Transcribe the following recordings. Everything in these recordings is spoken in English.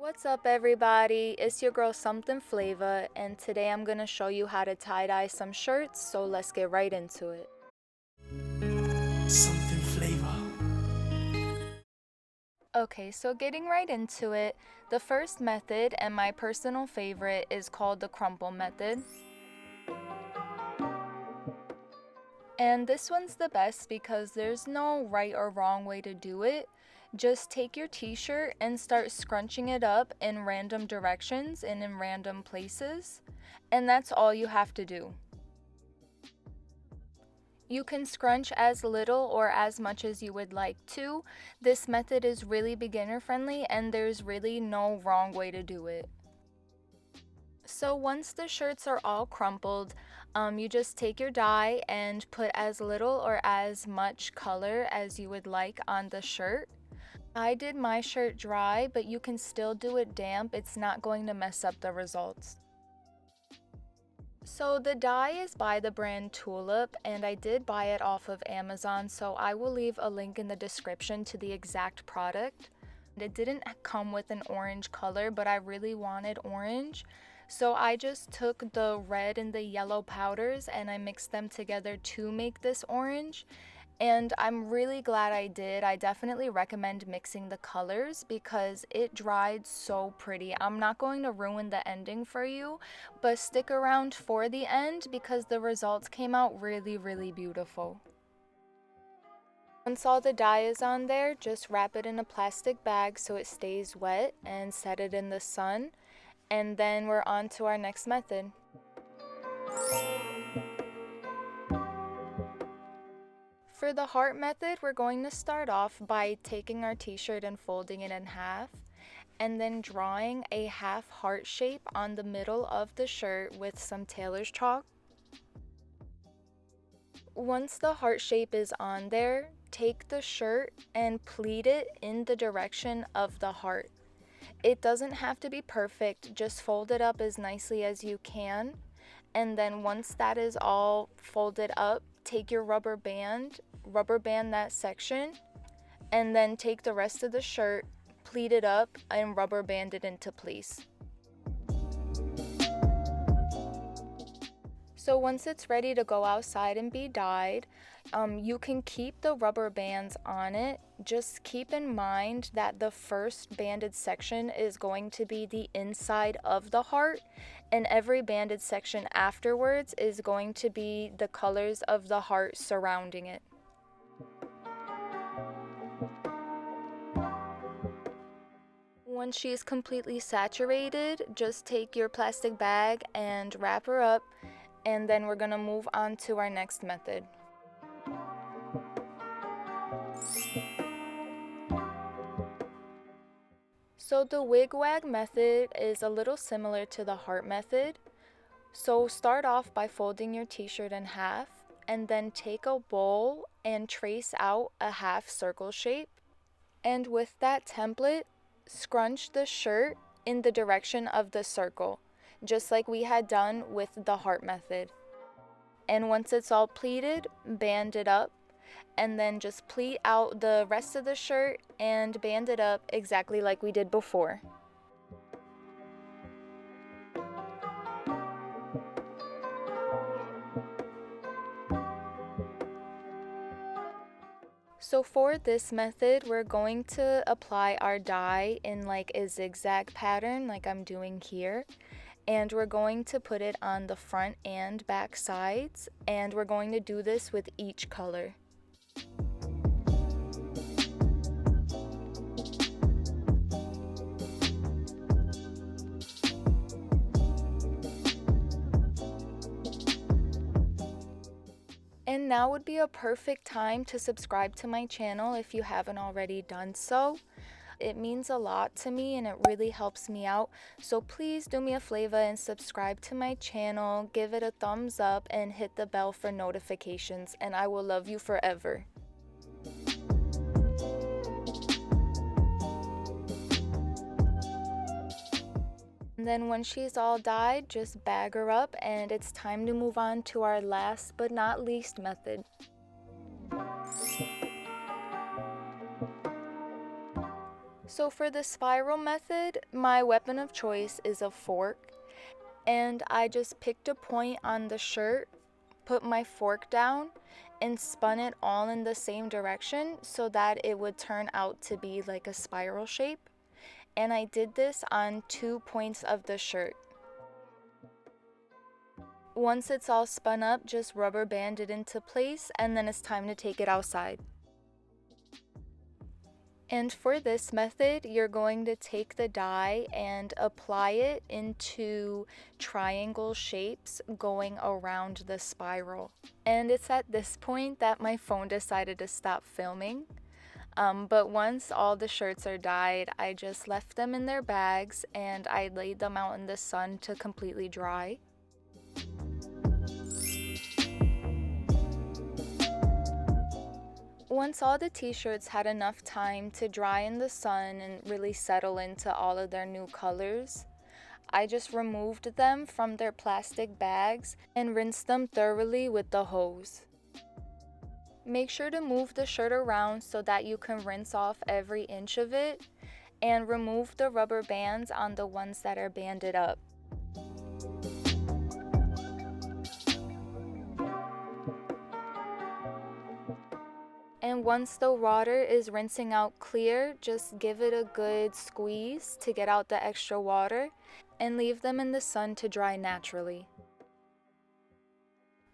What's up everybody, it's your girl Something Flavor, and today I'm gonna show you how to tie-dye some shirts, so let's get right into it. Something Flavor. Okay, so getting right into it, the first method and my personal favorite is called the crumple method. And this one's the best because there's no right or wrong way to do it. Just take your t-shirt and start scrunching it up in random directions and in random places. And that's all you have to do. You can scrunch as little or as much as you would like to. This method is really beginner friendly and there's really no wrong way to do it. So once the shirts are all crumpled, you just take your dye and put as little or as much color as you would like on the shirt. I did my shirt dry, but you can still do it damp. It's not going to mess up the results. So the dye is by the brand Tulip, and I did buy it off of Amazon, so I will leave a link in the description to the exact product. It didn't come with an orange color, but I really wanted orange. So I just took the red and the yellow powders and I mixed them together to make this orange. And I'm really glad I did. I definitely recommend mixing the colors because it dried so pretty. I'm not going to ruin the ending for you, but stick around for the end because the results came out really, really beautiful. Once all the dye is on there, just wrap it in a plastic bag so it stays wet and set it in the sun. And then we're on to our next method. For the heart method, we're going to start off by taking our t-shirt and folding it in half, and then drawing a half heart shape on the middle of the shirt with some tailor's chalk. Once the heart shape is on there, take the shirt and pleat it in the direction of the heart. It doesn't have to be perfect, just fold it up as nicely as you can. And then once that is all folded up, take your rubber band that section, and then take the rest of the shirt, pleat it up, and rubber band it into place. So once it's ready to go outside and be dyed, you can keep the rubber bands on it. Just keep in mind that the first banded section is going to be the inside of the heart, and every banded section afterwards is going to be the colors of the heart surrounding it. Once she is completely saturated, just take your plastic bag and wrap her up, and then we're going to move on to our next method. So the Wig-Wag method is a little similar to the heart method. So start off by folding your t-shirt in half, and then take a bowl and trace out a half circle shape. And with that template, scrunch the shirt in the direction of the circle, just like we had done with the heart method. And once it's all pleated, band it up, and then just pleat out the rest of the shirt and band it up exactly like we did before. So for this method, we're going to apply our dye in like a zigzag pattern like I'm doing here. And we're going to put it on the front and back sides, and we're going to do this with each color. And now would be a perfect time to subscribe to my channel if you haven't already done so. It means a lot to me and it really helps me out. So please do me a favor and subscribe to my channel, give it a thumbs up, and hit the bell for notifications, and I will love you forever. And then when she's all dyed, just bag her up, and it's time to move on to our last but not least method. So for the spiral method, my weapon of choice is a fork, and I just picked a point on the shirt, put my fork down, and spun it all in the same direction so that it would turn out to be like a spiral shape. And I did this on 2 points of the shirt. Once it's all spun up, just rubber band it into place, and then it's time to take it outside. And for this method, you're going to take the dye and apply it into triangle shapes going around the spiral. And it's at this point that my phone decided to stop filming. But once all the shirts are dyed, I just left them in their bags and I laid them out in the sun to completely dry. Once all the t-shirts had enough time to dry in the sun and really settle into all of their new colors, I just removed them from their plastic bags and rinsed them thoroughly with the hose. Make sure to move the shirt around so that you can rinse off every inch of it, and remove the rubber bands on the ones that are banded up. And once the water is rinsing out clear, just give it a good squeeze to get out the extra water and leave them in the sun to dry naturally.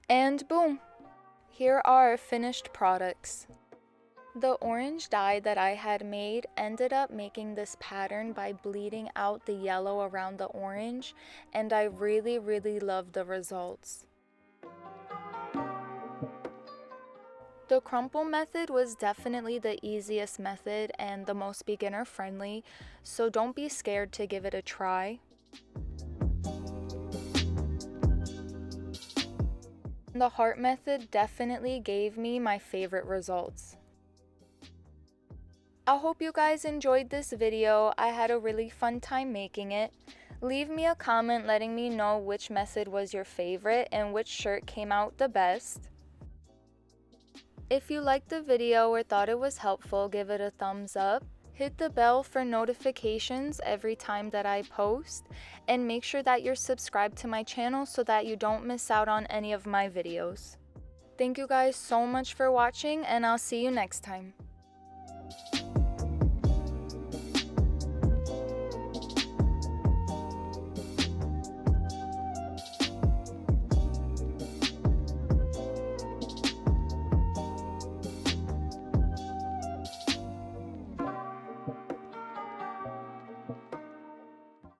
And boom! Here are our finished products. The orange dye that I had made ended up making this pattern by bleeding out the yellow around the orange, and I really love the results. The crumple method was definitely the easiest method and the most beginner friendly, so don't be scared to give it a try. The heart method definitely gave me my favorite results. I hope you guys enjoyed this video. I had a really fun time making it. Leave me a comment letting me know which method was your favorite and which shirt came out the best. If you liked the video or thought it was helpful, give it a thumbs up. Hit the bell for notifications every time that I post, and make sure that you're subscribed to my channel so that you don't miss out on any of my videos. Thank you guys so much for watching, and I'll see you next time.